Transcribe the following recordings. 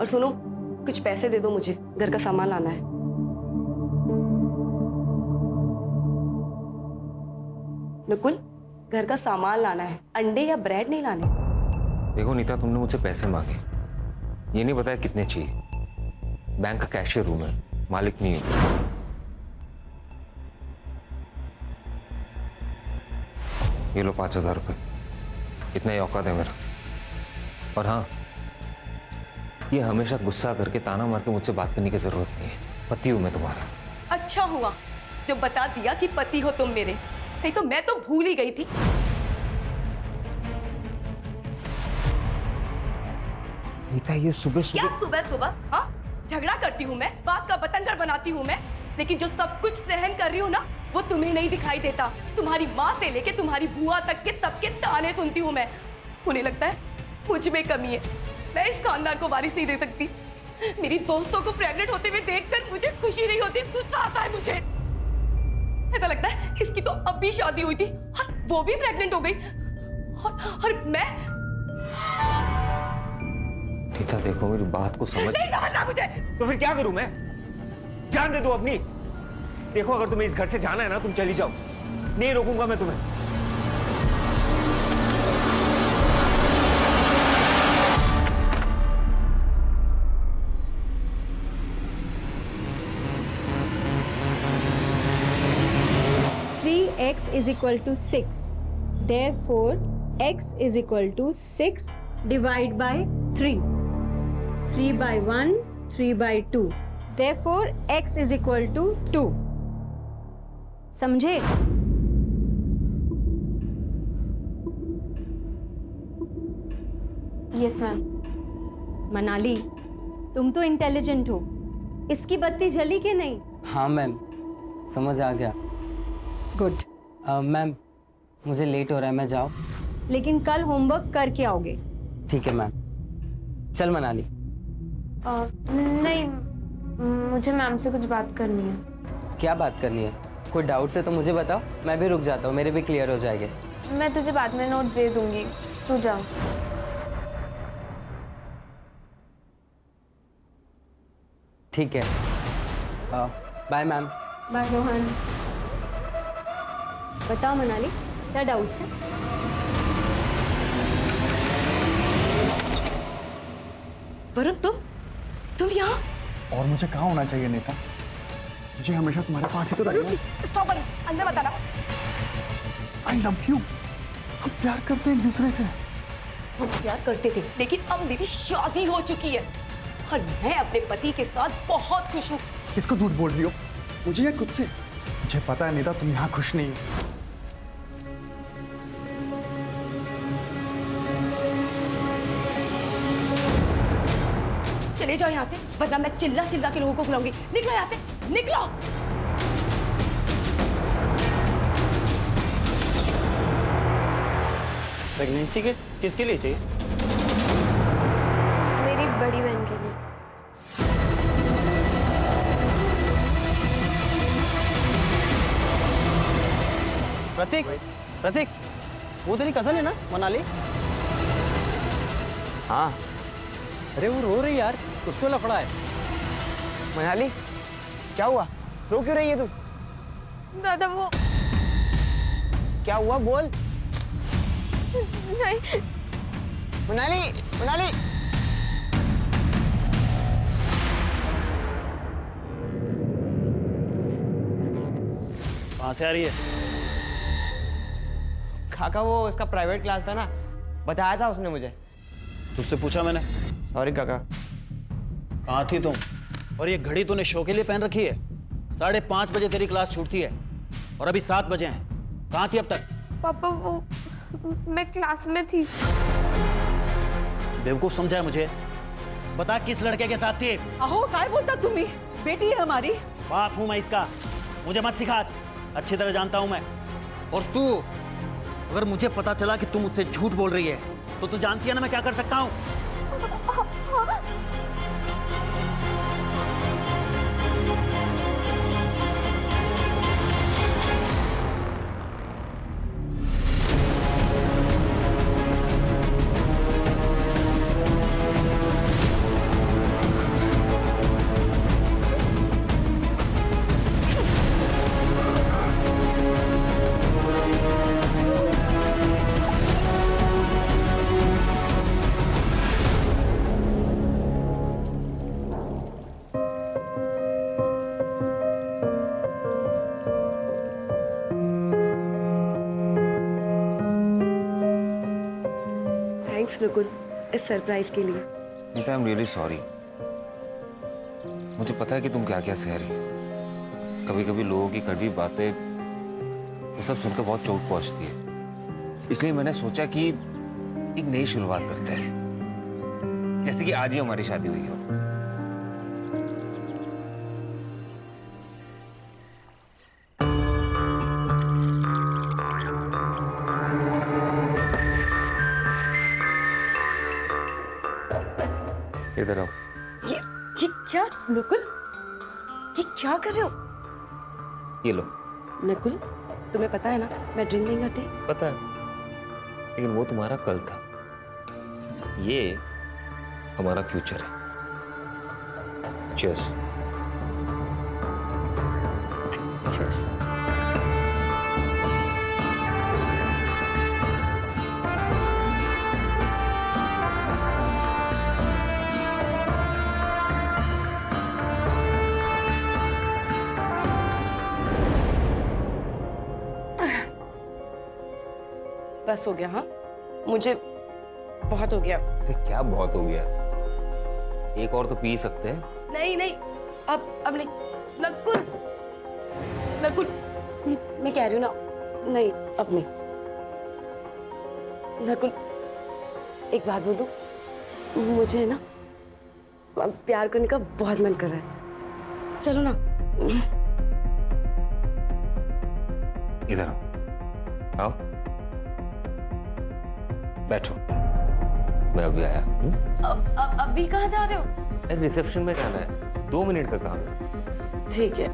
और सुनो, कुछ पैसे दे दो मुझे, घर का सामान लाना है। नकुल, घर का सामान लाना है, अंडे या ब्रेड नहीं लाने। देखो नीता, तुमने मुझसे पैसे मांगे, ये नहीं बताया कितने चाहिए। बैंक का कैशियर हूं मैं, मालिक नहीं हूं। ये लो 5,000 रुपये, इतना ही औकात है मेरा। और हाँ, ये हमेशा गुस्सा करके ताना मार के मुझसे बात करने की जरूरत नहीं है। पति हूं मैं तुम्हारा। अच्छा हुआ जो बता दिया कि पति हो तुम मेरे, नहीं तो मैं तो भूल ही गई थी। नीता, ये सुबह क्या सुबह सुबह? हाँ, झगड़ा करती हूँ मैं, बात का बतंगड़ बनाती हूँ मैं, लेकिन जो सब कुछ सहन कर रही हूँ ना, वो तुम्हें नहीं दिखाई देता। तुम्हारी माँ से लेके तुम्हारी बुआ तक के सबके ताने सुनती हूँ मैं। उन्हें लगता है मुझ में कमी है, मैं इस खानदान को वारिस नहीं दे सकती। मेरी दोस्तों को प्रेग्नेंट होते हुए देखकर मुझे खुशी नहीं होती, गुस्सा आता है मुझे। ऐसा लगता है इसकी तो अभी शादी हुई थी और वो भी प्रेग्नेंट हो गई, और मैं। नीता देखो, मेरी बात को समझ। नहीं समझ रहा मुझे। तो फिर क्या करूं मैं? जान दे दो अपनी। देखो, अगर तुम्हें इस घर से जाना है ना, तुम चली जाओ, नहीं रोकूंगा मैं तुम्हें। x is equal to 6. Therefore, x is equal to 6 divided by 3. 3 by 1, 3 by 2. Therefore, x is equal to 2. समझे? Yes ma'am. मनाली, तुम तो इंटेलिजेंट हो, इसकी बत्ती जली कि नहीं? हाँ मैम, समझ आ गया। गुड। मैम, मुझे लेट हो रहा है, मैं जाऊँ? लेकिन कल होमवर्क करके आओगे। ठीक है मैम। चल मनाली। नहीं, मुझे मैम से कुछ बात करनी है। क्या बात करनी है? कोई डाउट है तो मुझे बताओ, मैं भी रुक जाता हूँ, मेरे भी क्लियर हो जाएंगे। मैं तुझे बाद में नोट दे दूंगी, तू जा। ठीक है, बाय मैम। बाय रोहन। बताओ मनाली, क्या डाउट्स है? वरुण, तुम यहाँ? और मुझे कहाँ होना चाहिए नीता? मुझे हमेशा तुम्हारे पास ही तो रहना है। स्टॉप वरुण, अंदर मत आना। I love you. हम प्यार करते हैं एक दूसरे से। हम प्यार करते थे, लेकिन अब मेरी शादी हो चुकी है और मैं अपने पति के साथ बहुत खुश हूँ। किसको झूठ बोल रही हो? मुझे या खुद से? मुझे पता है नीता, तुम यहाँ खुश नहीं हो। चले जाओ यहाँ से, वरना मैं चिल्ला चिल्ला के लोगों को बुलाऊंगी। निकलो यहाँ से, निकलो। प्रेगनेंसी के किसके लिए चाहिए? मेरी बड़ी बहन के लिए। प्रतीक, प्रतीक, वो तेरी कजन है ना मनाली? हाँ। अरे वो रो रही यार, कुछ तो लफड़ा है। मनाली, क्या हुआ? रो क्यों रही है तू? दादा वो क्या हुआ, बोल। नहीं। मनाली, मनाली। कहाँ से आ रही है? काका, वो इसका प्राइवेट क्लास था ना, बताया था उसने मुझे। तुझसे पूछा मैंने। सॉरी काका। कहाँ थी तुम? और ये घड़ी तूने शो के लिए पहन रखी है? 5:30 बजे तेरी क्लास छूटती है और अभी 7 बजे हैं। कहाँ थी अब तक? पापा वो मैं क्लास में थी। बेवकूफ समझा है मुझे? बता किस लड़के के साथ थी? अहो, काय बोलता तुम्ही? बेटी है हमारी। बाप हूं मैं इसका, मुझे मत सिखा, अच्छी तरह जानता हूं मैं। और तू, अगर मुझे पता चला कि तू मुझसे झूठ बोल रही है तो तू जानती है ना मैं क्या कर सकता हूं। थैंक्स नकुल इस सरप्राइज के लिए। Neeta, I am really sorry. मुझे पता है कि तुम क्या क्या सह रही हो। कभी कभी लोगों की कड़वी बातें वो सब सुनकर बहुत चोट पहुंचती है। इसलिए मैंने सोचा कि एक नई शुरुआत करते हैं, जैसे कि आज ही हमारी शादी हुई हो। इधर आओ। ये क्या नकुल, ये क्या कर रहे हो? ये लो। नकुल तुम्हें पता है ना मैं ड्रिंक नहीं करती। पता है, लेकिन वो तुम्हारा कल था, ये हमारा फ्यूचर है। चीयर्स। बस हो गया। हाँ मुझे बहुत हो गया। अरे क्या बहुत हो गया, एक और तो पी सकते हैं। नहीं नहीं अब नहीं। नकुल नकुल मैं कह रही हूँ ना, नहीं अब नहीं। नकुल एक बात बोलूं, मुझे ना अब प्यार करने का बहुत मन कर रहा है। चलो ना। इधर आओ, आओ बैठो, मैं अभी आया। अभी कहाँ जा रहे हो? रिसेप्शन में जाना है, 2 मिनट का काम है। ठीक है।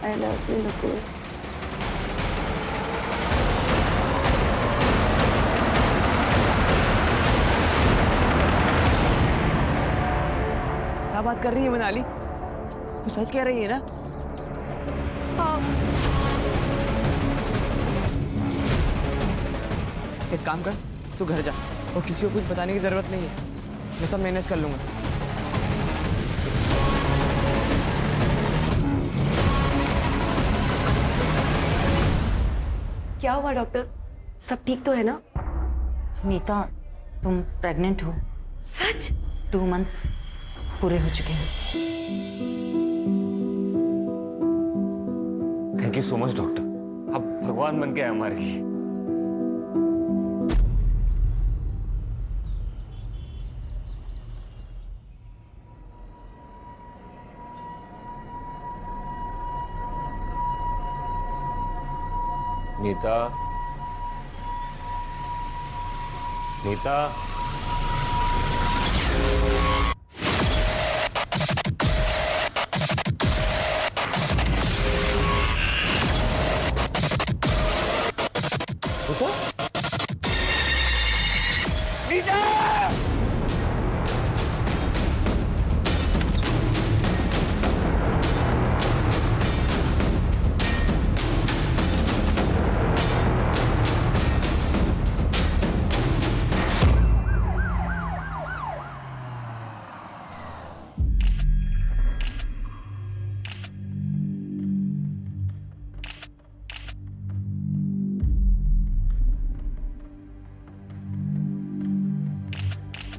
I love you, Nukul. क्या बात कर रही है मनाली? तू सच कह रही है ना? एक काम कर, तू घर जा और किसी को कुछ बताने की जरूरत नहीं है, मैं सब मैनेज कर लूंगा। क्या हुआ डॉक्टर, सब ठीक तो है ना? नीता, तुम प्रेग्नेंट हो। सच? 2 मंथ्स पूरे हो चुके हैं। Thank you so much doctor, आप भगवान बन के आए हमारे लिए। नीता, नीता,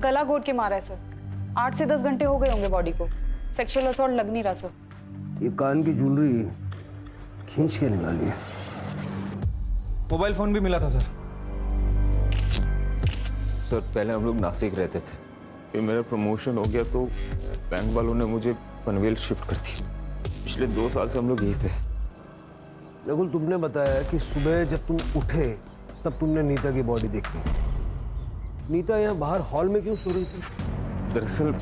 गला घोट के मारा है सर। 8 से 10 घंटे हो गए होंगे बॉडी को। सेक्सुअल असॉल्ट लग नहीं रहा सर। ये कान की ज्वेलरी खींच के निकाली है। मोबाइल फोन भी मिला था सर। सर पहले हम लोग नासिक रहते थे, फिर मेरा प्रमोशन हो गया तो बैंक वालों ने मुझे पनवेल शिफ्ट कर दिया। पिछले 2 साल से हम लोग यहीं पे। नकुल, तुमने बताया कि सुबह जब तुम उठे तब तुमने नीता की बॉडी देखी। नीता यहाँ बाहर हॉल में क्यों सो रही थी? दरअसल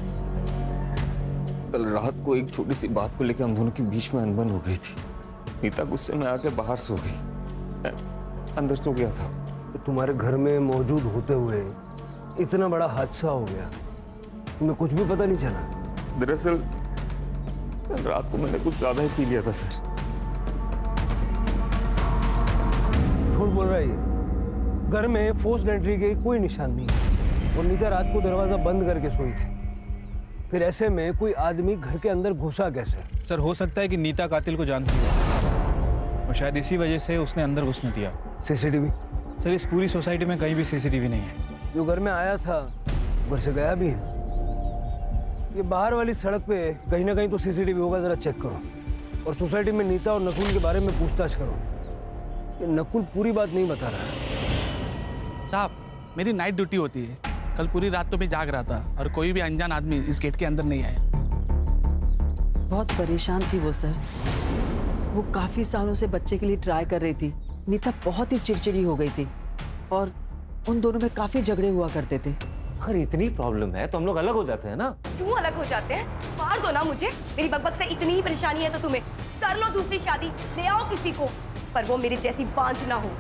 कल रात को एक छोटी सी बात को लेकर हम दोनों के बीच में अनबन हो गई थी। नीता गुस्से में आके बाहर सो गई, मैं अंदर सो गया था। तो तुम्हारे घर में मौजूद होते हुए इतना बड़ा हादसा हो गया, तुम्हें कुछ भी पता नहीं चला? दरअसल कल रात को मैंने कुछ ज्यादा ही पी लिया था सर। झूठ बोल रहा है ये। घर में फोर्स्ड एंट्री के कोई निशान नहीं है और नीता रात को दरवाजा बंद करके सोई थी। फिर ऐसे में कोई आदमी घर के अंदर घुसा कैसे? सर हो सकता है कि नीता कातिल को जानती है और शायद इसी वजह से उसने अंदर घुसने दिया। सीसीटीवी? सर इस पूरी सोसाइटी में कहीं भी सीसीटीवी नहीं है। जो घर में आया था घर से गया भी है। ये बाहर वाली सड़क पे कहीं ना कहीं तो सीसीटीवी होगा, जरा चेक करो। और सोसाइटी में नीता और नकुल के बारे में पूछताछ करो। ये नकुल पूरी बात नहीं बता रहा है। साहब मेरी नाइट ड्यूटी होती है, कल पूरी रात तो मैं जाग रहा था और कोई भी अनजान आदमी इस गेट के अंदर नहीं आया। बहुत परेशान थी वो सर। वो काफी सालों से बच्चे के लिए ट्राई कर रही थी। नीता बहुत ही चिड़चिड़ी हो गई थी और उन दोनों में काफी झगड़े हुआ करते थे। अगर इतनी प्रॉब्लम है तो हम लोग अलग हो जाते हैं ना। क्यों अलग हो जाते हैं? मार दो ना मुझे। मेरी बकबक से इतनी ही परेशानी है तो तुम्हें कर लो दूसरी शादी, ले आओ किसी को, पर वो मेरी जैसी बांझ ना हो।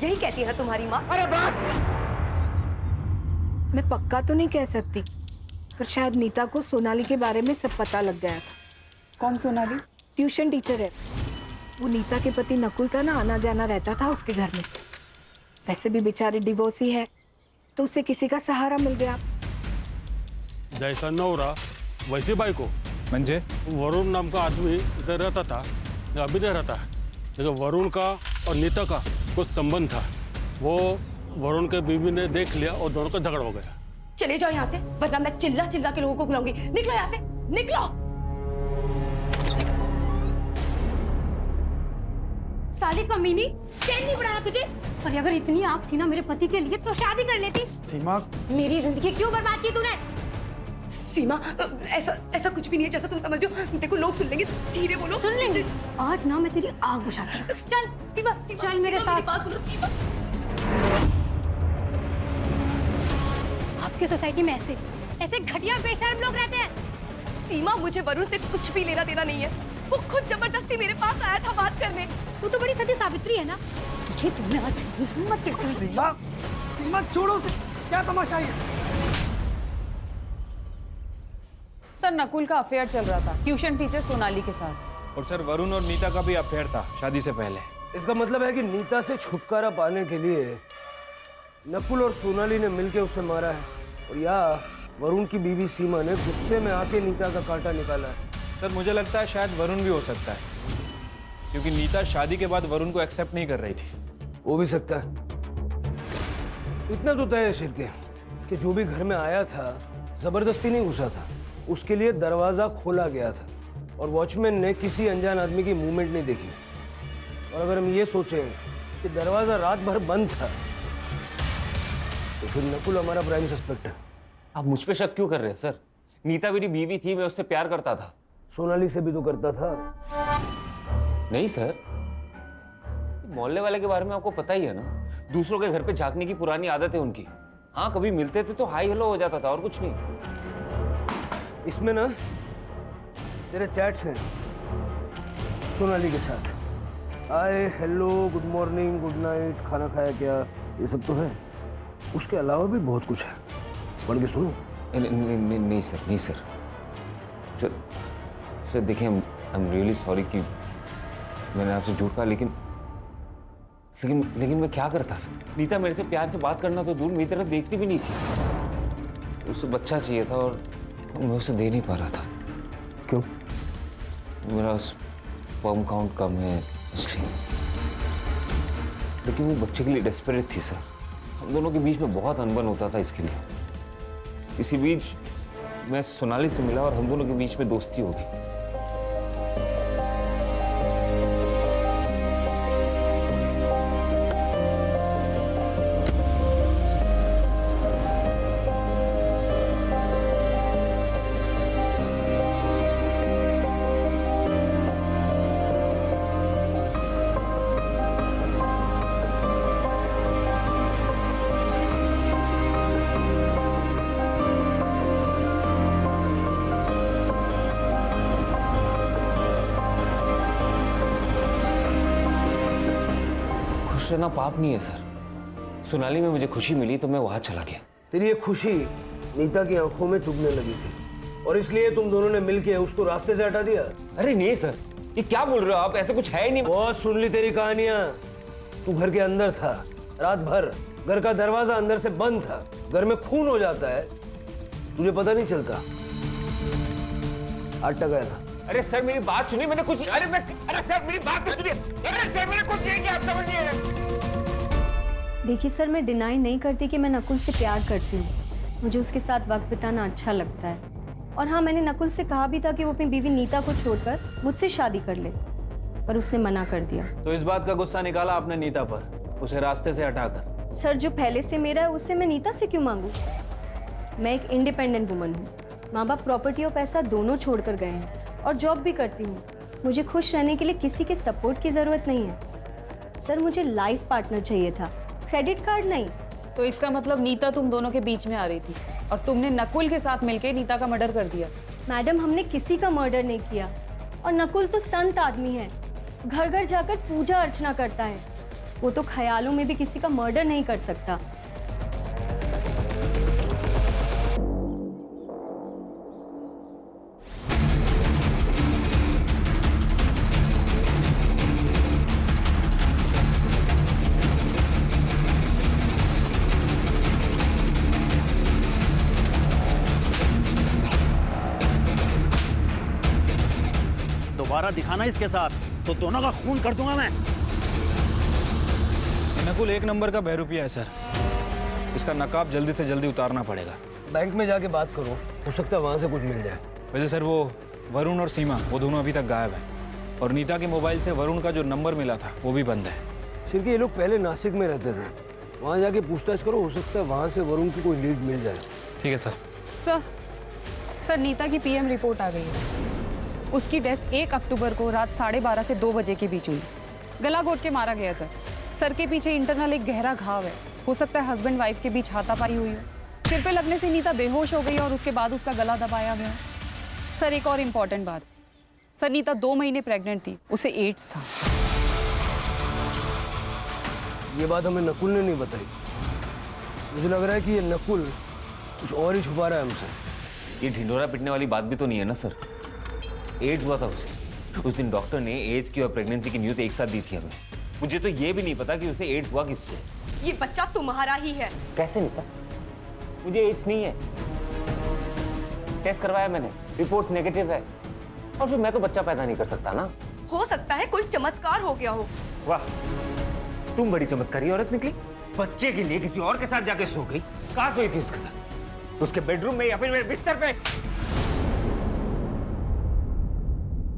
यही कहती है ना तुम्हारी माँ। अरे बस! मैं पक्का तो नहीं कह सकती, पर शायद नीता को सोनाली के बारे में सब पता लग गया था। कौन सोनाली? ट्यूशन टीचर है वो। नीता के पति नकुल था ना, आना जाना रहता था उसके घर में। वैसे भी बेचारे डिवोर्सी है तो उसे किसी का सहारा मिल गया। जैसा नौरा वैसे भाई को मंजे वरुण नाम का आदमी इधर रहता था, अभी इधर रहता है। लेकिन वरुण का और नीता का कुछ संबंध था। वो वरुण के बीवी ने देख लिया और दोनों का झगड़ा हो गया। चले जाओ यहाँ से, वरना मैं चिल्ला चिल्ला के लोगों को बुलाऊंगी। निकलो यहाँ से, निकलो। साली कमीनी, चैन नहीं बढ़ाया तुझे? पर अगर इतनी आग थी ना मेरे पति के लिए तो शादी कर लेती। सीमा, मेरी जिंदगी क्यों बर्बाद की तूने? सीमा, ऐसा कुछ भी नहीं है जैसा तुम समझ रहे हो। देखो लोग सुन लेंगे, धीरे बोलो। सुन लेंगे। आज ना मैं तेरी आग बुझाती हूँ। चल सीमा, चल मेरे साथ। बात सुनो सीमा। आपकी सोसाइटी में ऐसे घटिया बेशर्म लोग रहते हैं। सीमा, मुझे वरुण से कुछ भी लेना देना नहीं है। वो खुद जबरदस्ती मेरे पास आया था बात करने। तू तो बड़ी सती सावित्री है ना। तुझे तुमने आज हिम्मत कैसे? सीमा, सीमा छोड़ो से, क्या तमाशा है? सर नकुल का अफेयर चल रहा था ट्यूशन टीचर सोनाली के साथ। और सर वरुण और नीता का भी अफेयर था शादी से पहले। इसका मतलब है कि नीता से छुटकारा पाने के लिए नकुल और सोनाली ने मिलकर उसे मारा है, और या वरुण की बीवी सीमा ने गुस्से में आके नीता का कांटा निकाला है। सर मुझे लगता है शायद वरुण भी हो सकता है, क्योंकि नीता शादी के बाद वरुण को एक्सेप्ट नहीं कर रही थी। हो भी सकता है। इतना तो तय है शिरके कि जो भी घर में आया था जबरदस्ती नहीं घुसा था, उसके लिए दरवाजा खोला गया था और वॉचमैन ने किसी अनजान आदमी की मूवमेंट नहीं देखी। और अगर हम ये सोचें कि दरवाजा रात भर बंद था तो फिर नकुल हमारा प्राइम सस्पेक्ट है। आप मुझ पे शक क्यों कर रहे हैं सर? नीता मेरी बीवी थी, मैं उससे प्यार करता था। सोनाली से भी तो करता था। नहीं सर, मोहल्ले वाले के बारे में आपको पता ही है ना। दूसरों के घर पे झांकने की पुरानी आदत है उनकी। हाँ, कभी मिलते थे तो हाई हेलो हो जाता था और कुछ नहीं। इसमें ना तेरे चैट्स हैं सोनाली के साथ। Hi, hello, good morning, good night, खाना खाया क्या, ये सब तो है। उसके अलावा भी बहुत कुछ है, पढ़ के सुनो। नहीं सर, नहीं सर। सर देखिए, आई एम रियली सॉरी कि मैंने आपसे झूठ कहा, लेकिन मैं क्या करता सर? नीता मेरे से प्यार से बात करना तो दूर, मेरी तरफ देखती भी नहीं थी। उसे बच्चा चाहिए था और मैं उसे दे नहीं पा रहा था। क्यों? मेरा स्पर्म काउंट कम है इसलिए। लेकिन वो बच्चे के लिए डेस्परेट थी सर। हम दोनों के बीच में बहुत अनबन होता था इसके लिए। इसी बीच मैं सोनाली से मिला और हम दोनों के बीच में दोस्ती हो गई। खुश रहना पाप नहीं है सर। सोनाली में मुझे खुशी मिली तो मैं वहां चला गया। तेरी ये खुशी नीता की आंखों में चुभने लगी थी। और इसलिए तुम दोनों ने मिलके उसको रास्ते से हटा दिया? अरे नहीं सर, ये क्या बोल रहे हो आप? ऐसा कुछ है ही नहीं। बहुत सुन ली तेरी कहानियां। तू घर के अंदर था रात भर, घर का दरवाजा अंदर से बंद था, घर में खून हो जाता है, तुझे पता नहीं चलता। अटक गया ना। अरे सर मेरी बात सुनिए, मैंने कुछ अरे सर मेरी बात तो सुनिए। अरे सर मैंने कुछ नहीं किया, आप समझ नहीं रहे। देखिए सर, मैं डिनाई नहीं करती कि मैं नकुल से प्यार करती हूँ। मुझे उसके साथ वक्त बिताना अच्छा लगता है। और हाँ, मैंने नकुल से कहा भी था कि वो अपनी बीवी नीता को छोड़कर मुझसे शादी कर ले, पर उसने मना कर दिया। तो इस बात का गुस्सा निकाला आपने नीता पर, उसे रास्ते से हटाकर? सर, जो पहले से मेरा है उससे मैं नीता से क्यों मांगू? मैं एक इंडिपेंडेंट वुमन हूँ। माँ बाप प्रॉपर्टी और पैसा दोनों छोड़कर गए हैं और जॉब भी करती हूँ। मुझे खुश रहने के लिए किसी के सपोर्ट की ज़रूरत नहीं है। सर, मुझे लाइफ पार्टनर चाहिए था, क्रेडिट कार्ड नहीं। तो इसका मतलब नीता तुम दोनों के बीच में आ रही थी और तुमने नकुल के साथ मिलकर नीता का मर्डर कर दिया? मैडम, हमने किसी का मर्डर नहीं किया। और नकुल तो संत आदमी है, घर घर जाकर पूजा अर्चना करता है। वो तो ख्यालों में भी किसी का मर्डर नहीं कर सकता। दोबारा दिखाना इसके साथ तो दोनों का खून कर दूंगा मैं। नकुल एक नंबर का बहरूपिया है सर, इसका नकाब जल्दी से जल्दी उतारना पड़ेगा। बैंक में जाके बात करो, हो सकता है वहां से कुछ मिल जाए। वैसे सर वो वरुण और सीमा वो दोनों अभी तक गायब हैं और नीता के मोबाइल से वरुण का जो नंबर मिला था वो भी बंद है। सिर्फ ये लोग पहले नासिक में रहते थे, वहां जाके पूछताछ करो, हो सकता है वहां से वरुण की कोई लीड मिल जाए। ठीक है सर। सर, नीता की पीएम रिपोर्ट आ गई है। उसकी डेथ 1 अक्टूबर को रात 12:30 से 2 बजे के बीच हुई। गला घोट के मारा गया सर। सर के पीछे इंटरनल एक गहरा घाव है। हो सकता है हस्बैंड वाइफ के बीच हाथापाई हुई हो। सिर पे लगने से नीता बेहोश हो गई और उसके बाद उसका गला दबाया गया। सर, एक और इम्पॉर्टेंट बात। सर, नीता 2 महीने प्रेग्नेंट थी, उसे एड्स था। ये बात हमें नकुल ने नहीं बताई। मुझे लग रहा है कि ये नकुल कुछ और ही छुपा रहा है हमसे। ये ढिंडोरा पिटने वाली बात भी तो नहीं है ना सर। एड्स हुआ था उसे। उस दिन डॉक्टर ने एड्स की और प्रेगनेंसी की न्यूज़ एक साथ दी थी हमें। मुझे तो ये भी नहीं पता कि उसे एड्स हुआ किससे। ये बच्चा तुम्हारा ही है। कैसे नीता? मुझे एड्स नहीं है, टेस्ट करवाया मैंने, रिपोर्ट नेगेटिव है। और फिर मैं तो बच्चा पैदा नहीं कर सकता ना। हो सकता है कोई चमत्कार हो गया हो। वाह, तुम बड़ी चमत्कारी औरत निकली। बच्चे के लिए किसी और के साथ जाके सो गई। कहाँ सोई थी उसके साथ? उसके बेडरूम में या फिर मेरे बिस्तर पे?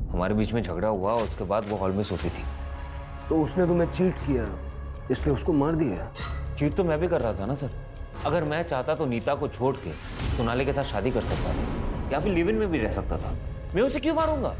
हमारे बीच में झगड़ा हुआ और उसके बाद वो हॉल में सोती थी। तो उसने तुम्हें चीट किया, इसलिए उसको मार दिया? चीट तो मैं भी कर रहा था ना सर। अगर मैं चाहता तो नीता को छोड़ के सोनाली के साथ शादी कर सकता था या फिर लिव इन में भी रह सकता था। मैं उसे क्यों मारूंगा?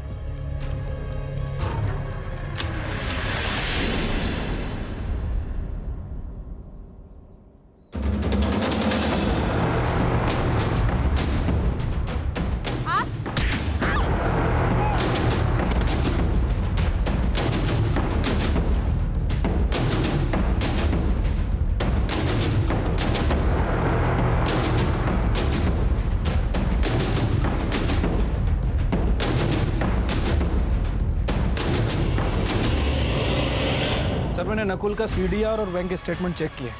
मैंने नकुल का सीडीआर और बैंक स्टेटमेंट चेक किया।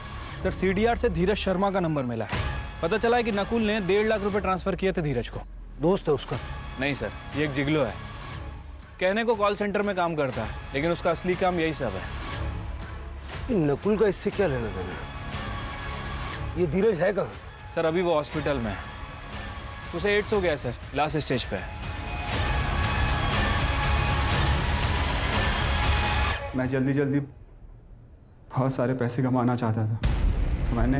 सर, सीडीआर से धीरज शर्मा का नंबर मिला है। पता चला है कि नकुल ने 1.5 लाख रुपए ट्रांसफर किए थे धीरज को। दोस्त है उसका? नहीं सर, ये एक जिगलो है। कहने को कॉल सेंटर में काम करता है, लेकिन उसका असली काम यही सब है। नकुल का इससे क्या लेना देना? ये धीरज है कहाँ? सर, अभी वो हॉस्पिटल में है। उसे एड्स हो गया सर, लास्ट स्टेज पे है। मैं जल्दी जल्दी बहुत सारे पैसे कमाना चाहता था, तो मैंने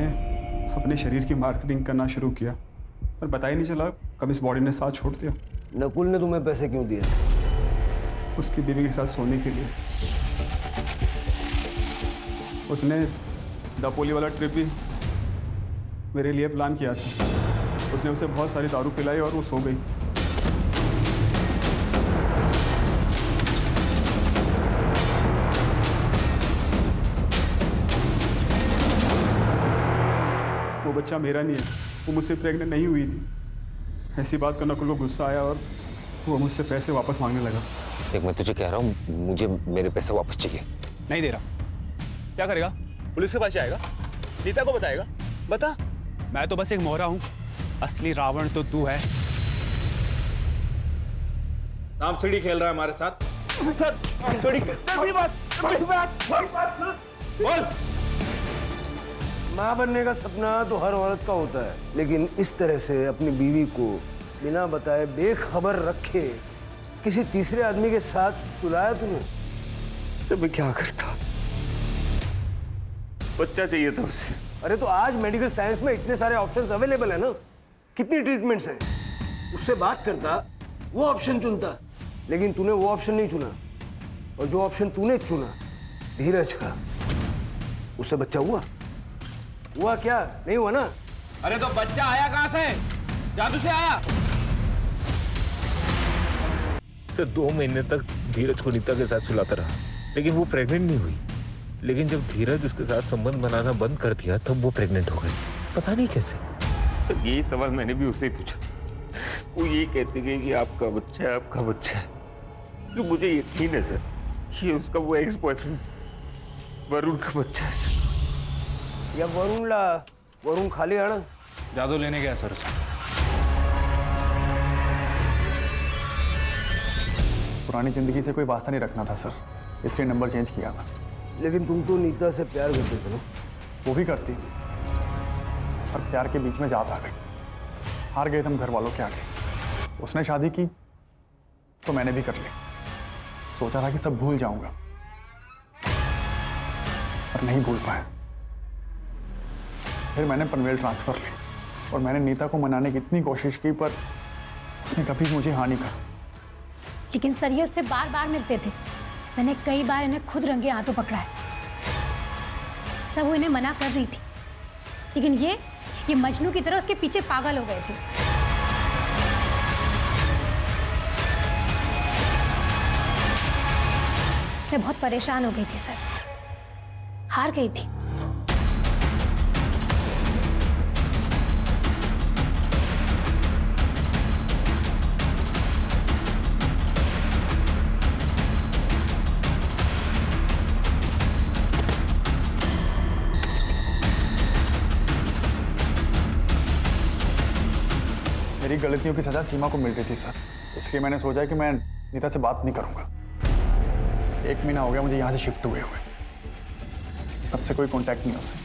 अपने शरीर की मार्केटिंग करना शुरू किया, पर पता ही नहीं चला कब इस बॉडी ने साथ छोड़ दिया। नकुल ने तुम्हें पैसे क्यों दिए? उसकी बीवी के साथ सोने के लिए। उसने दापोली वाला ट्रिप भी मेरे लिए प्लान किया था। उसने उसे बहुत सारी दारू पिलाई और वो सो गई। वो बच्चा मेरा नहीं है, वो मुझसे प्रेग्नेंट नहीं हुई थी। ऐसी बात का नकुल को गुस्सा आया और वो मुझसे पैसे वापस मांगने लगा। देख मैं तुझे कह रहा हूँ, मुझे मेरे पैसे वापस चाहिए। नहीं दे रहा। क्या करेगा? पुलिस के पास जाएगा? नीता को बताएगा? बता। मैं तो बस एक मोहरा हूँ, असली रावण तो तू है। नाम सीढ़ी खेल रहा है हमारे साथ। बोल। माँ बनने का सपना तो हर औरत का होता है, लेकिन इस तरह से अपनी बीवी को बिना बताए बेखबर रखे किसी तीसरे आदमी के साथ सुलाया तूने? तो मैं क्या करता? बच्चा चाहिए था उसे। अरे तो आज मेडिकल साइंस में इतने सारे ऑप्शंस अवेलेबल है ना, कितनी ट्रीटमेंट्स हैं। उससे बात करता, वो ऑप्शन चुनता, लेकिन तूने वो ऑप्शन नहीं चुना। और जो ऑप्शन तूने चुना, धीरज का, उससे बच्चा हुआ क्या? नहीं हुआ ना? अरे तो बच्चा आया कहां से? जादू से आया? सर 2 महीने तक धीरज को नीता के साथ सुलाता रहा, लेकिन वो प्रेग्नेंट नहीं हुई। लेकिन जब धीरज उसके साथ संबंध बनाना बंद कर दिया तब वो प्रेग्नेंट हो गई। पता नहीं कैसे। तो यही सवाल मैंने भी उससे पूछा। वो यही कहती गई कि आपका बच्चा है, आपका बच्चा है। तो मुझे यकीन है सर कि उसका वो एक्स बॉयफ्रेंड वरुण का बच्चा है सर। या वरुण खाली है ना? जादू लेने गया सर। पुरानी जिंदगी से कोई वास्ता नहीं रखना था सर, इसलिए नंबर चेंज किया था। लेकिन तुम तो नीता से प्यार करते थे ना? वो भी करती थी, और प्यार के बीच में जात आ गई। हार गए तुम घर वालों के आगे। उसने शादी की तो मैंने भी कर ली। सोचा था कि सब भूल जाऊंगा, पर नहीं भूल पाया। फिर मैंने पनवेल ट्रांसफर ली और मैंने नीता को मनाने की इतनी कोशिश की, पर उसने कभी मुझे हानि कहा। लेकिन सर ये उससे बार बार मिलते थे। मैंने कई बार इन्हें खुद रंगे हाथों पकड़ा है। सर वो इन्हें मना कर रही थी, लेकिन ये मजनू की तरह उसके पीछे पागल हो गए थे। मैं बहुत परेशान हो गई थी सर, हार गई थी। मेरी गलतियों की सजा सीमा को मिल रही थी सर, इसलिए मैंने सोचा कि मैं नीता से बात नहीं करूंगा। 1 महीना हो गया मुझे यहाँ से शिफ्ट हुए, तब से कोई कांटेक्ट नहीं उससे।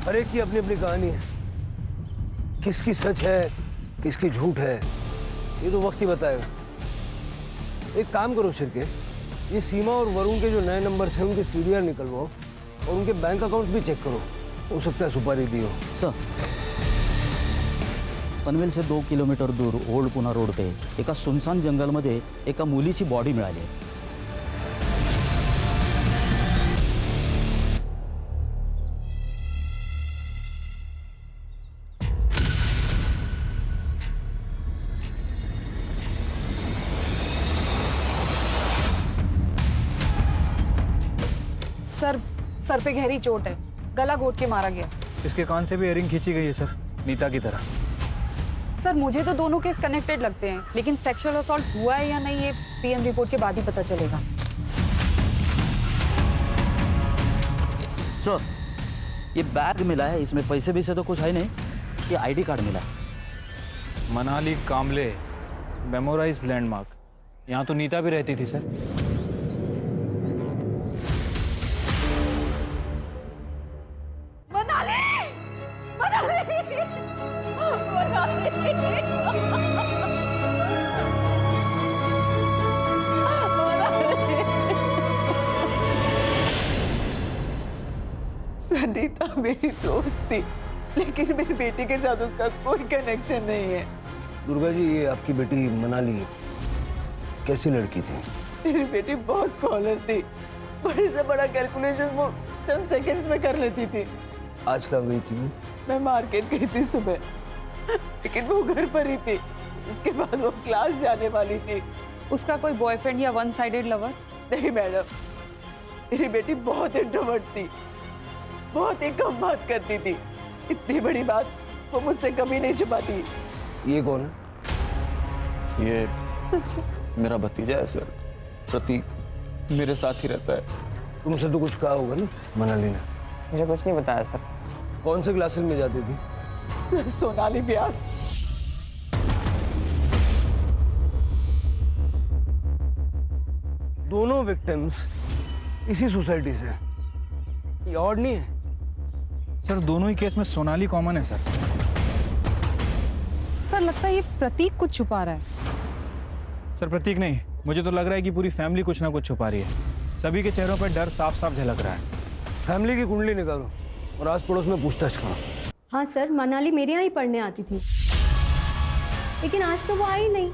हर एक की अपनी अपनी कहानी है, किसकी सच है किसकी झूठ है ये तो वक्त ही बताएगा। एक काम करो शिरके, ये सीमा और वरुण के जो नए नंबर्स हैं उनके सीरियल निकलवाओ और उनके बैंक अकाउंट भी चेक करो, हो सकता है सुपारी दी हो। सर पनवेल से 2 किलोमीटर दूर ओल्ड पुणा रोड पे एका सुनसान जंगलमध्ये एका मुलीची बॉडी मिळाली आहे। सर पे गहरी चोट है, गला घोट के मारा गया। इसके कान से भी इयरिंग खींची गई है सर, नीता की तरह। सर मुझे तो दोनों केस कनेक्टेड लगते हैं, लेकिन सेक्सुअल असॉल्ट हुआ है या नहीं ये पीएम रिपोर्ट के बाद ही पता चलेगा। सर ये बैग मिला है, इसमें पैसे भी से तो कुछ है नहीं, ये आईडी कार्ड मिला है। मनाली कामले मेमोराइज लैंडमार्क, यहाँ तो नीता भी रहती थी सर। सनीता मेरी दोस्त थी, लेकिन मेरी बेटी के साथ उसका कोई कनेक्शन नहीं है। दुर्गा जी ये आपकी बेटी मनाली कैसी लड़की थी? मेरी बेटी बहुत स्कॉलर थी, बड़े से बड़ा कैलकुलेशन वो चंद सेकंड्स में कर लेती थी। आज कब गई थी? मैं मार्केट गई थी सुबह, लेकिन वो घर पर ही थी। इसके बाद वो क्लास जाने वाली थी। उसका कोई बॉयफ्रेंड या वन साइडेड लवर? नहीं मैडम, मेरी बेटी बहुत इंट्रोवर्ट थी, बहुत ही कम बात करती थी। इतनी बड़ी बात वो मुझसे कभी नहीं छुपाती। ये कौन है? ये मेरा भतीजा है सर, प्रतीक। मेरे साथ ही रहता है। तुमसे तो कुछ कहा होगा ना मनाली ने? मुझे कुछ नहीं बताया सर। कौन से क्लासेस में जाती थी? सोनाली व्यास। दोनों विक्टिम्स इसी सोसाइटी से। ये ऑड नहीं है? सर दोनों ही केस में सोनाली कॉमन है सर। सर लगता है ये प्रतीक कुछ छुपा रहा है। सर प्रतीक नहीं, मुझे तो लग रहा है कि पूरी फैमिली कुछ ना कुछ छुपा रही है। सभी के चेहरों पर डर साफ साफ झलक रहा है। फैमिली की कुंडली निकालो और आस पड़ोस में पूछताछ करो। हाँ सर, मनाली मेरे यहाँ ही पढ़ने आती थी, लेकिन आज तो वो आई नहीं।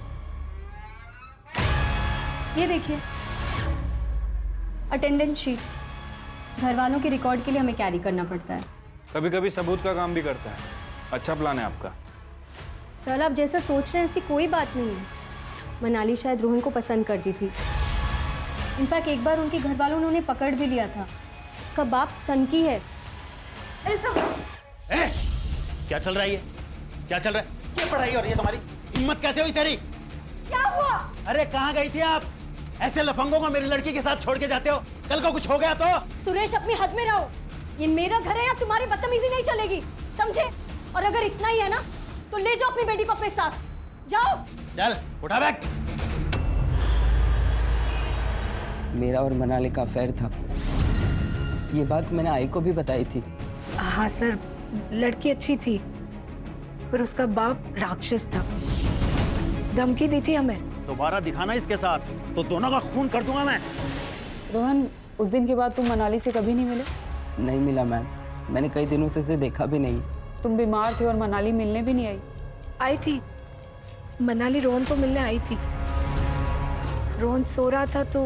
ये देखिए अटेंडेंस शीट, घर वालों के रिकॉर्ड के लिए हमें कैरी करना पड़ता है। कभी कभी सबूत का काम भी करता है। अच्छा प्लान है आपका। सर आप जैसा सोच रहे हैं ऐसी कोई बात नहीं है। मनाली शायद रोहन को पसंद करती थी। इनफैक्ट एक बार उनके घर वालों ने उन्हें पकड़ भी लिया था। उसका बाप सनकी है। क्या चल रहा है ये? क्या चल रहा है? क्या पढ़ाई हो रही है तुम्हारी? हिम्मत कैसे हुई तेरी? क्या हुआ? अरे कहाँ गई थी आप? ऐसे लफंगों को मेरी लड़की के साथ छोड़ के जाते हो? कल को कुछ हो गया तो? सुरेश अपनी हद में रहो। ये मेरा घर है, या तुम्हारी बदतमीजी नहीं चलेगी, समझे? और अगर इतना ही है ना तो ले जाओ अपनी बेटी को अपने साथ। जाओ। चल उठा बैग। मेरा और मनाली का अफेयर था। ये बात मैंने आई को भी बताई थी। हाँ सर, लड़की अच्छी थी पर उसका बाप राक्षस था। धमकी दी थी हमें। दोबारा दिखाना इसके साथ तो दोनों का खून कर दूंगा मैं। रोहन, उस दिन के बाद तुम मनाली से कभी नहीं मिले? नहीं मिला मैम, मैंने कई दिनों से इसे देखा भी नहीं। तुम बीमार थे और मनाली मिलने भी नहीं आई? आई थी, मनाली रोहन को मिलने आई थी। रोहन सो रहा था तो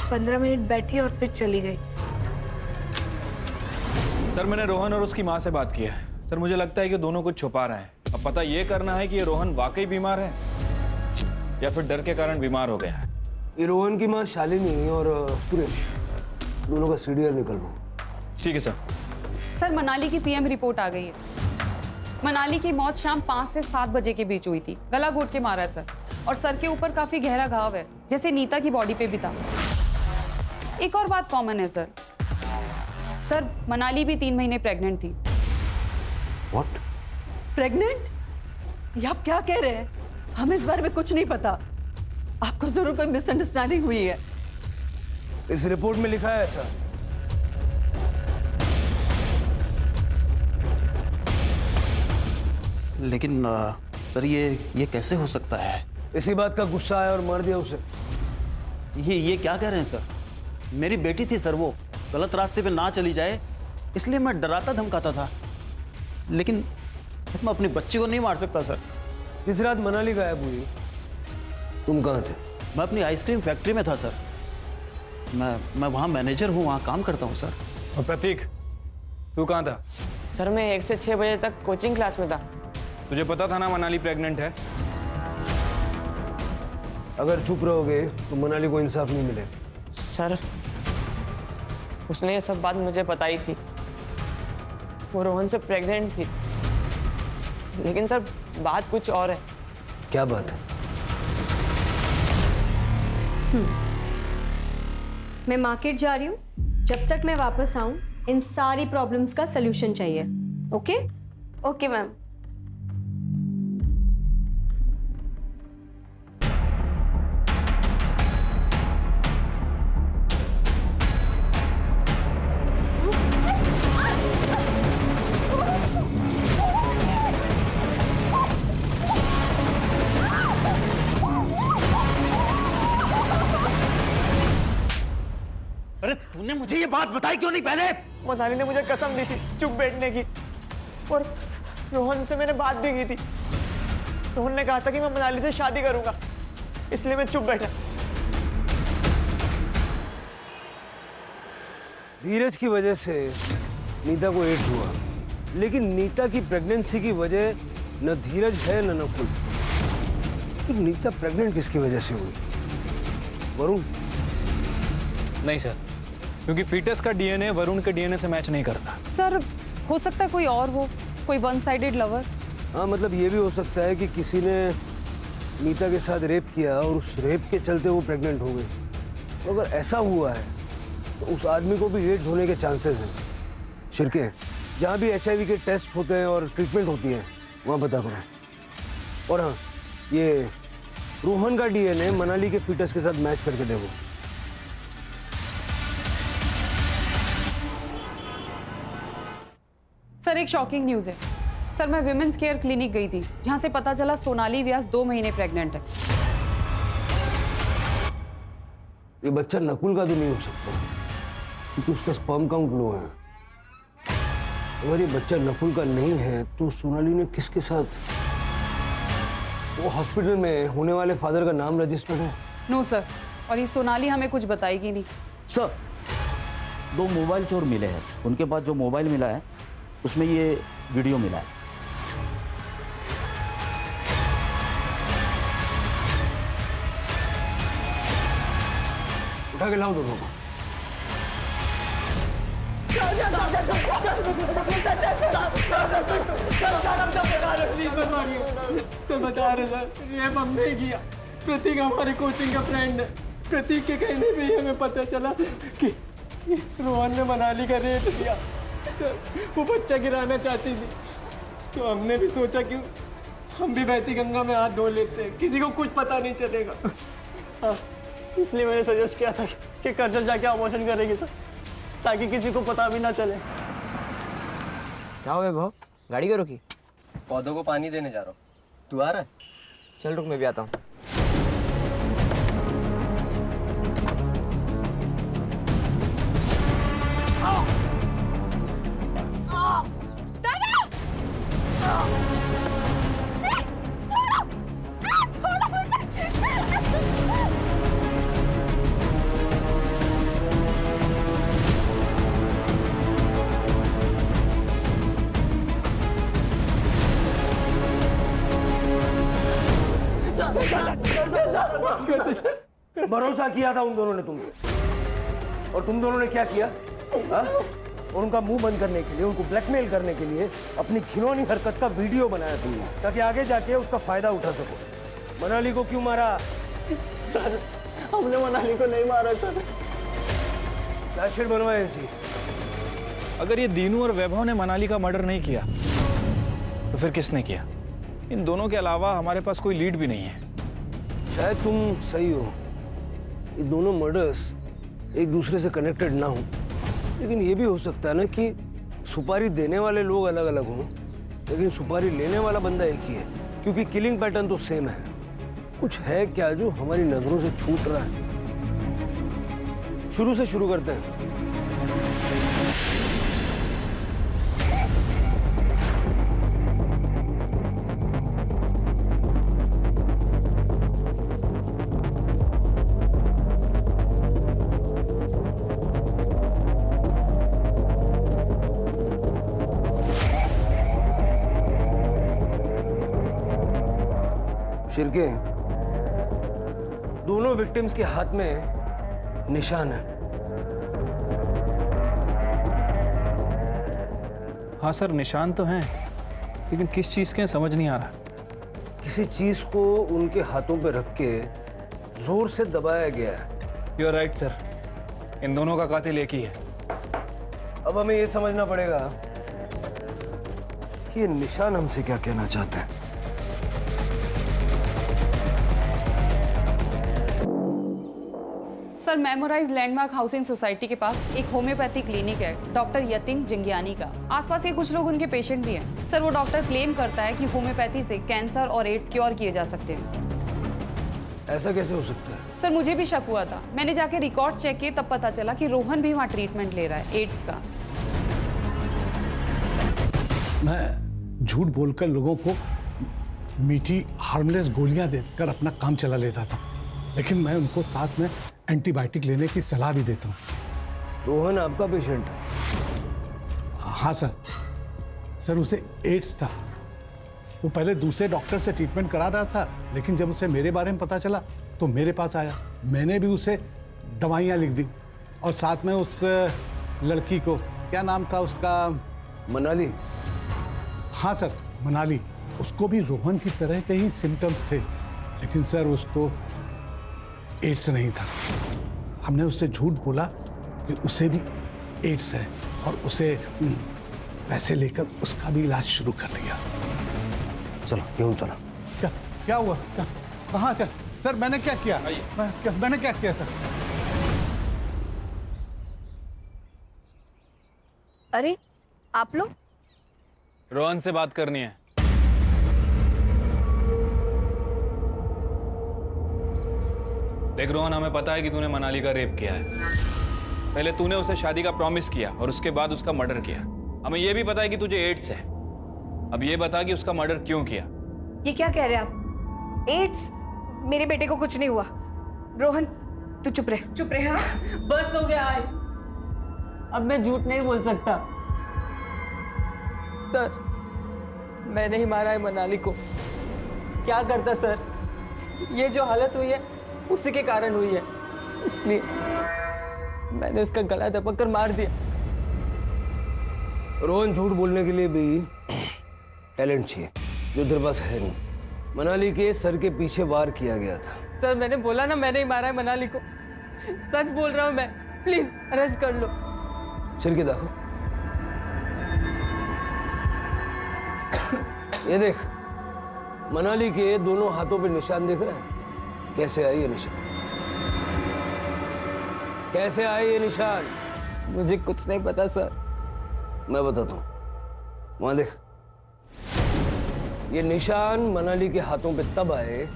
15 मिनट बैठी और फिर चली गई। सर मैंने रोहन और उसकी माँ से बात की है। सर मुझे लगता है कि दोनों कुछ छुपा रहे हैं। अब पता ये करना है कि ये रोहन वाकई बीमार है या फिर डर के कारण बीमार हो गया है। ये रोहन की माँ शालिनी और सुरेश दोनों का सीडीआर निकलवाओ। ठीक है सर। सर मनाली की पीएम रिपोर्ट आ गई है। मनाली की मौत शाम 5 से 7 बजे के बीच हुई थी। गला घोट के मारा है सर, और सर के ऊपर काफी गहरा घाव है, जैसे नीता की बॉडी पे भी था। एक और बात कॉमन है सर। सर मनाली भी 3 महीने प्रेग्नेंट थी। व्हाट? प्रेग्नेंट? ये आप क्या कह रहे हैं? हमें इस बारे में कुछ नहीं पता। आपको जरूर कोई मिसअंडरस्टैंडिंग हुई है। इस रिपोर्ट में लिखा है ऐसा। लेकिन सर ये कैसे हो सकता है? इसी बात का गुस्सा आया और मार दिया उसे। ये क्या कह रहे हैं सर? मेरी बेटी थी सर, वो गलत रास्ते पे ना चली जाए इसलिए मैं डराता धमकाता था, लेकिन मैं अपनी बच्ची को नहीं मार सकता सर। इस रात मनाली गायब हुई, तुम कहाँ थे? मैं अपनी आइसक्रीम फैक्ट्री में था सर। मैं वहाँ मैनेजर हूँ, वहाँ काम करता हूँ सर। और प्रतीक, तू कहाँ था? सर मैं 1 से 6 बजे तक कोचिंग क्लास में था। तुझे पता था ना मनाली प्रेग्नेंट है? अगर चुप रहोगे तो मनाली को इंसाफ नहीं मिले। सर उसने ये सब बात मुझे बताई थी। वो रोहन से प्रेग्नेंट थी, लेकिन सर बात कुछ और है। क्या बात है? मैं मार्केट जा रही हूँ। जब तक मैं वापस आऊँ इन सारी प्रॉब्लम्स का सलूशन चाहिए। ओके? Okay ma'am. अरे तूने मुझे ये बात बताई क्यों नहीं पहले? मनाली ने मुझे कसम दी थी चुप बैठने की, और रोहन से मैंने बात भी की थी। रोहन ने कहा था कि मैं मनाली से शादी करूंगा, इसलिए मैं चुप बैठा। धीरज की वजह से नीता को एड्स हुआ, लेकिन नीता की प्रेगनेंसी की वजह न धीरज है न नकुल। तो नीता प्रेग्नेंट किसकी वजह से हुई? वरुण? नहीं सर, क्योंकि फीटस का डीएनए वरुण के डीएनए से मैच नहीं करता। सर हो सकता है कोई और हो, कोई वन साइडेड लवर? हाँ, मतलब ये भी हो सकता है कि किसी ने नीता के साथ रेप किया और उस रेप के चलते वो प्रेग्नेंट हो गई। तो अगर ऐसा हुआ है तो उस आदमी को भी एड्स होने के चांसेस हैं। शिरके, जहाँ भी HIV के टेस्ट होते हैं और ट्रीटमेंट होती है वहाँ पता करो। और हाँ, ये रोहन का DNA मनाली के फीटस के साथ मैच करके देखो। सर, एक शॉकिंग न्यूज़ है। सर, मैं विमेंस केयर क्लिनिक गई थी जहाँ से पता चला सोनाली व्यास 2 महीने प्रेग्नेंट है। ये बच्चा नकुल का तो नहीं हो सकता क्योंकि उसका स्पर्म काउंट लो है। अगर ये बच्चा नकुल का नहीं है तो सोनाली ने किसके साथ? वो हॉस्पिटल में होने वाले फादर का नाम रजिस्टर्ड है? नो सर, और ये सोनाली हमें कुछ बताएगी नहीं। सर, 2 मोबाइल चोर मिले हैं। उनके पास जो मोबाइल मिला है उसमें ये वीडियो मिला है। उठा के लाओ दोनों को। तो बता रहे सर, रेप हमने किया। प्रतीक हमारे कोचिंग का फ्रेंड है। प्रतीक के कहने पे ही हमें पता चला कि रोहन ने मनाली का रेप किया। सर, वो बच्चा गिराना चाहती थी तो हमने भी सोचा कि हम भी बहती गंगा में हाथ धो लेते हैं, किसी को कुछ पता नहीं चलेगा। सर, इसलिए मैंने सजेस्ट किया था कि कर्जल जाके अबॉर्शन करेगी सर, ताकि किसी को पता भी ना चले। क्या हो गया भाव? गाड़ी क्यों रोकी? पौधों को पानी देने जा रहा हूँ। तू आ रहा है? चल रुक, मैं भी आता हूँ। भरोसा किया था उन दोनों ने तुम पे, और तुम दोनों ने क्या किया? हा? और उनका मुंह बंद करने के लिए, उनको ब्लैकमेल करने के लिए अपनी घिनौनी हरकत का वीडियो बनाया तुमने, ताकि आगे जाके उसका फायदा उठा सको। मनाली को क्यों मारा? सर, हमने मनाली को नहीं मारा सर। चार्जशीट बनवाए जी। अगर ये दीनू और वैभव ने मनाली का मर्डर नहीं किया तो फिर किसने किया? इन दोनों के अलावा हमारे पास कोई लीड भी नहीं है। शायद तुम सही हो, ये दोनों मर्डर्स एक दूसरे से कनेक्टेड ना हो, लेकिन ये भी हो सकता है ना कि सुपारी देने वाले लोग अलग अलग हों, लेकिन सुपारी लेने वाला बंदा एक ही है, क्योंकि किलिंग पैटर्न तो सेम है। कुछ है क्या जो हमारी नजरों से छूट रहा है? शुरू से शुरू करते हैं। शिरके, दोनों विक्टिम्स के हाथ में निशान है। हाँ सर, निशान तो हैं, लेकिन किस चीज के समझ नहीं आ रहा। किसी चीज को उनके हाथों पे रख के जोर से दबाया गया है। यू आर राइट सर, इन दोनों का कातिल एक ही है। अब हमें ये समझना पड़ेगा कि ये निशान हमसे क्या कहना चाहते हैं। Sir, memorise landmark housing society के पास एक होम्योपैथी क्लिनिक है डॉक्टर यतिन जिंगियानी का। आसपास के कुछ लोग उनके पेशेंट भी हैं। सर, वो डॉक्टर क्लेम करता है कि होम्योपैथी से कैंसर और एड्स क्योर किए जा सकते हैं। ऐसा कैसे हो सकता है? सर, मुझे भी शक हुआ था। मैंने जाके रिकॉर्ड चेक किए, तब पता चला कि रोहन भी वहाँ ट्रीटमेंट ले रहा है एड्स का। मैं झूठ बोलकर लोगों को मीठी हार्मलेस गोलियां देकर अपना काम चला लेता था, लेकिन मैं उनको साथ में एंटीबायोटिक लेने की सलाह भी देता हूँ। रोहन आपका पेशेंट है? हाँ सर। सर, उसे एड्स था। वो पहले दूसरे डॉक्टर से ट्रीटमेंट करा रहा था, लेकिन जब उसे मेरे बारे में पता चला तो मेरे पास आया। मैंने भी उसे दवाइयाँ लिख दी और साथ में उस लड़की को, क्या नाम था उसका? मनाली। हाँ सर, मनाली, उसको भी रोहन की तरह के ही सिम्टम्स थे, लेकिन सर उसको एड्स नहीं था। हमने उससे झूठ बोला कि उसे भी एड्स है और उसे पैसे लेकर उसका भी इलाज शुरू कर दिया। चलो क्यों चला? क्या हुआ? कहाँ चल? सर मैंने क्या किया? मैंने क्या किया सर? अरे आप लोग? रोहन से बात करनी है। देख रोहन, हमें पता है कि तूने मनाली का रेप किया है। पहले तूने उसे शादी का प्रॉमिस किया और उसके बाद उसका मर्डर किया। हमें यह भी पता है कि तुझे एड्स है। अब ये बता कि उसका मर्डर क्यों किया? ये क्या कह रहे हैं आप? एड्स? मेरे बेटे को कुछ नहीं हुआ। रोहन तू चुप रहे, चुप रहे। हाँ बस हो गया है। अब मैं झूठ नहीं बोल सकता। सर मैंने ही मारा है मनाली को। क्या करता सर? ये जो हालत हुई है उसी के कारण हुई है, इसलिए मैंने उसका गला दबक कर मार दिया। रोहन, झूठ बोलने के लिए भी टैलेंट चाहिए जो तेरे पास है नहीं। मनाली के सर के पीछे वार किया गया था। सर मैंने बोला ना मैंने ही मारा है मनाली को। सच बोल रहा हूँ मैं, प्लीज अरेस्ट कर लो। चल के देखो। ये देख, मनाली के दोनों हाथों पे निशान दिख रहा है। कैसे आए ये निशान? कैसे आए ये निशान? मुझे कुछ नहीं पता सर। मैं बताता हूँ। वहां देख, ये निशान मनाली के हाथों पे तब आए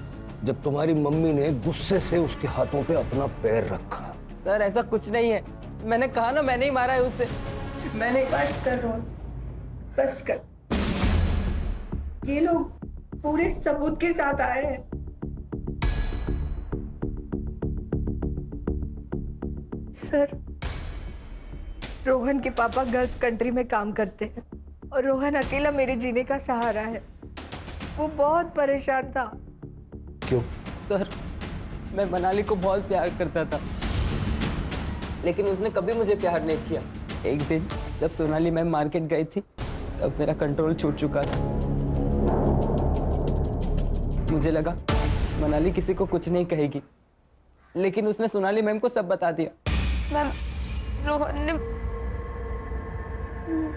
जब तुम्हारी मम्मी ने गुस्से से उसके हाथों पे अपना पैर रखा। सर ऐसा कुछ नहीं है, मैंने कहा ना मैंने ही मारा है उसे। मैंने बस कर रोहन, बस कर। ये लोग पूरे सबूत के साथ आए हैं। सर रोहन के पापा गल्फ कंट्री में काम करते हैं और रोहन अकेला मेरे जीने का सहारा है। वो बहुत परेशान था। क्यों? सर मैं मनाली को बहुत प्यार करता था, लेकिन उसने कभी मुझे प्यार नहीं किया। एक दिन जब सोनाली मैम मार्केट गई थी तब मेरा कंट्रोल छूट चुका था। मुझे लगा मनाली किसी को कुछ नहीं कहेगी, लेकिन उसने सोनाली मैम को सब बता दिया। मैम, रोहन ने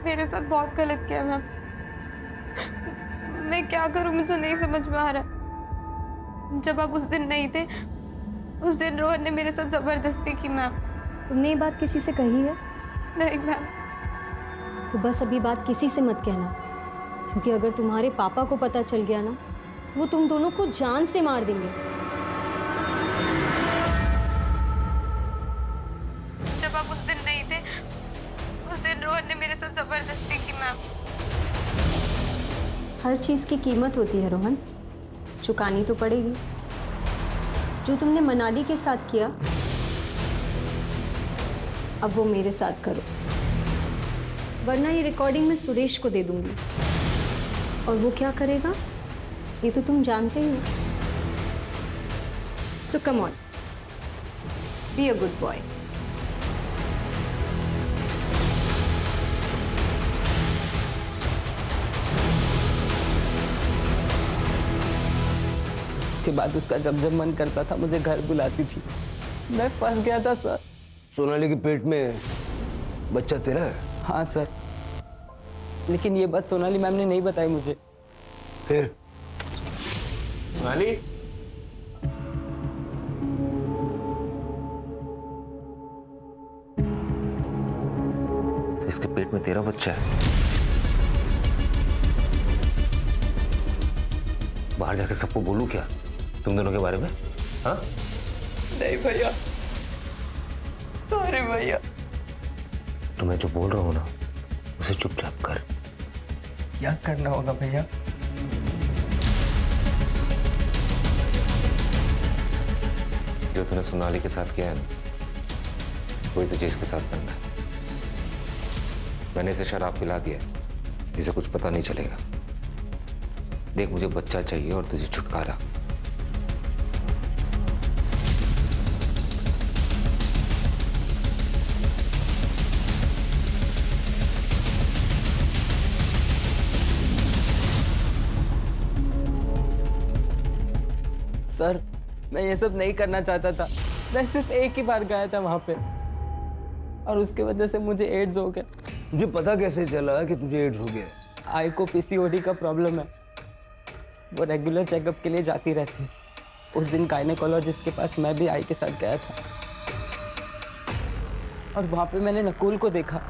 मेरे साथ बहुत गलत किया मैम। मैं क्या करूं, मुझे नहीं समझ में आ रहा। जब आप उस दिन नहीं थे, उस दिन रोहन ने मेरे साथ जबरदस्ती की मैम। तुमने ये बात किसी से कही है? नहीं मैम। तो बस अभी बात किसी से मत कहना, क्योंकि अगर तुम्हारे पापा को पता चल गया ना तो वो तुम दोनों को जान से मार देंगे। जब आप उस दिन नहीं थे, उस दिन रोहन ने मेरे साथ जबरदस्ती की मैम। हर चीज़ की कीमत होती है रोहन, चुकानी तो पड़ेगी। जो तुमने मनाली के साथ किया, अब वो मेरे साथ करो, वरना ये रिकॉर्डिंग मैं सुरेश को दे दूंगी और वो क्या करेगा ये तो तुम जानते ही हो। So come on, be a good boy. उसके बाद उसका जब जब मन करता था मुझे घर बुलाती थी। मैं फंस गया था सर। सोनाली के पेट में बच्चा तेरा है? हाँ सर, लेकिन ये बात सोनाली मैम ने नहीं बताई मुझे। फिर? सोनाली, तो इसके पेट में तेरा बच्चा है? बाहर जाके सबको बोलूं क्या तुम दोनों के बारे में? हाँ? नहीं भैया, सॉरी भैया। तो मैं जो बोल रहा हूँ ना उसे चुपचाप कर। क्या करना होगा भैया? जो तूने सोनाली के साथ किया है ना, वही तुझे इसके साथ करना है। मैंने इसे शराब पिला दिया, इसे कुछ पता नहीं चलेगा। देख, मुझे बच्चा चाहिए और तुझे छुटकारा। सर मैं ये सब नहीं करना चाहता था, मैं सिर्फ एक ही बार गया था वहां पे और उसके वजह से मुझे एड्स हो गया। तुझे पता कैसे चला कि तुझे एड्स हो गया? आई को पीसीओडी का प्रॉब्लम है, वो रेगुलर चेकअप के लिए जाती रहती है। उस दिन गायनेकोलॉजिस्ट के पास मैं भी आई के साथ गया था और वहां पे मैंने नकुल को देखा।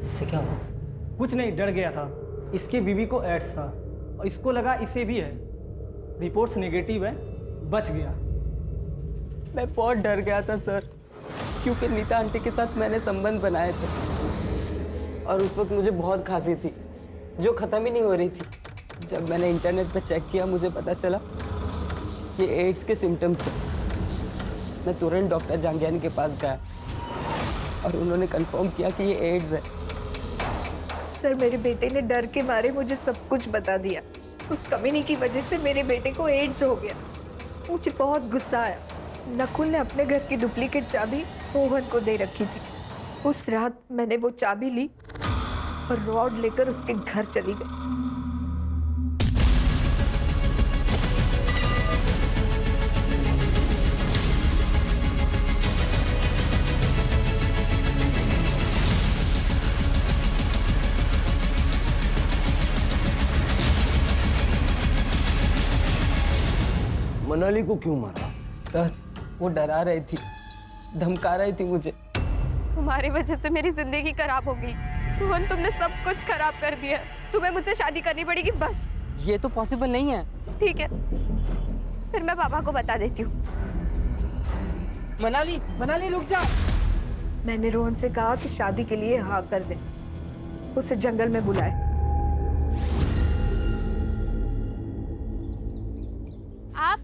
इससे क्या हुआ? कुछ नहीं, डर गया था। इसकी बीवी को एड्स था और इसको लगा इसे भी है। रिपोर्ट्स नेगेटिव है, बच गया। मैं बहुत डर गया था सर, क्योंकि नीता आंटी के साथ मैंने संबंध बनाए थे और उस वक्त मुझे बहुत खांसी थी जो ख़त्म ही नहीं हो रही थी। जब मैंने इंटरनेट पर चेक किया मुझे पता चला ये एड्स के सिम्टम्स हैं। मैं तुरंत डॉक्टर जांगियानी के पास गया और उन्होंने कंफर्म किया कि ये एड्स है। सर मेरे बेटे ने डर के मारे मुझे सब कुछ बता दिया। उस कमीनी की वजह से मेरे बेटे को एड्स हो गया। मुझे बहुत गुस्सा आया। नकुल ने अपने घर की डुप्लीकेट चाबी रोहन को दे रखी थी। उस रात मैंने वो चाबी ली और रॉड लेकर उसके घर चली गई। मनाली को क्यों मारा? सर वो डरा रही थी, धमका रही थी मुझे। तुम्हारी वजह से मेरी जिंदगी खराब हो गई रोहन, तुमने सब कुछ खराब कर दिया। तुम्हें मुझसे शादी करनी पड़ेगी बस। ये तो पॉसिबल नहीं है। ठीक है, फिर मैं पापा को बता देती हूँ। मनाली, मनाली रुक जा। मैंने रोहन से कहा कि शादी के लिए हाँ कर दे, उसे जंगल में बुलाए। आप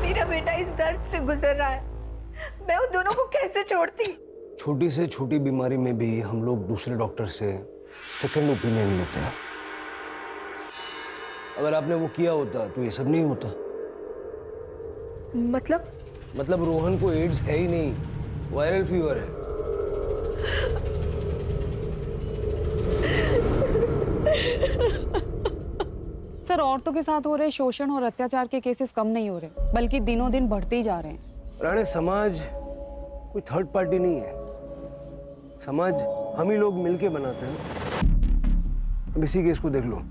मेरा बेटा इस दर्द से गुजर रहा है, मैं उन दोनों को कैसे छोड़ती? छोटी से छोटी बीमारी में भी हम लोग दूसरे डॉक्टर से सेकंड ओपिनियन लेते हैं। अगर आपने वो किया होता तो ये सब नहीं होता। मतलब रोहन को एड्स है ही नहीं, वायरल फीवर है। सर औरतों के साथ हो रहे शोषण और अत्याचार के केसेस कम नहीं हो रहे, बल्कि दिनों दिन बढ़ते ही जा रहे हैं। राणे, समाज कोई थर्ड पार्टी नहीं है, समाज हम ही लोग मिलके बनाते हैं। अब इसी केस को देख लो,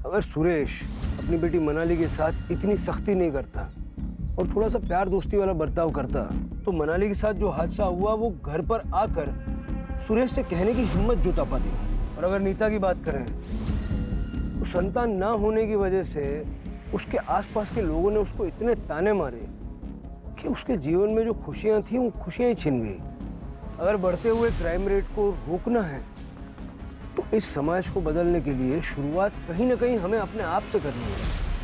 अगर सुरेश अपनी बेटी मनाली के साथ इतनी सख्ती नहीं करता और थोड़ा सा प्यार दोस्ती वाला बर्ताव करता तो मनाली के साथ जो हादसा हुआ वो घर पर आकर सुरेश से कहने की हिम्मत जुटा पाती। और अगर नीता की बात करें तो संतान ना होने की वजह से उसके आसपास के लोगों ने उसको इतने ताने मारे कि उसके जीवन में जो खुशियां थी वो खुशियां ही छिन गई। अगर बढ़ते हुए क्राइम रेट को रोकना है तो इस समाज को बदलने के लिए शुरुआत कहीं ना कहीं हमें अपने आप से करनी है।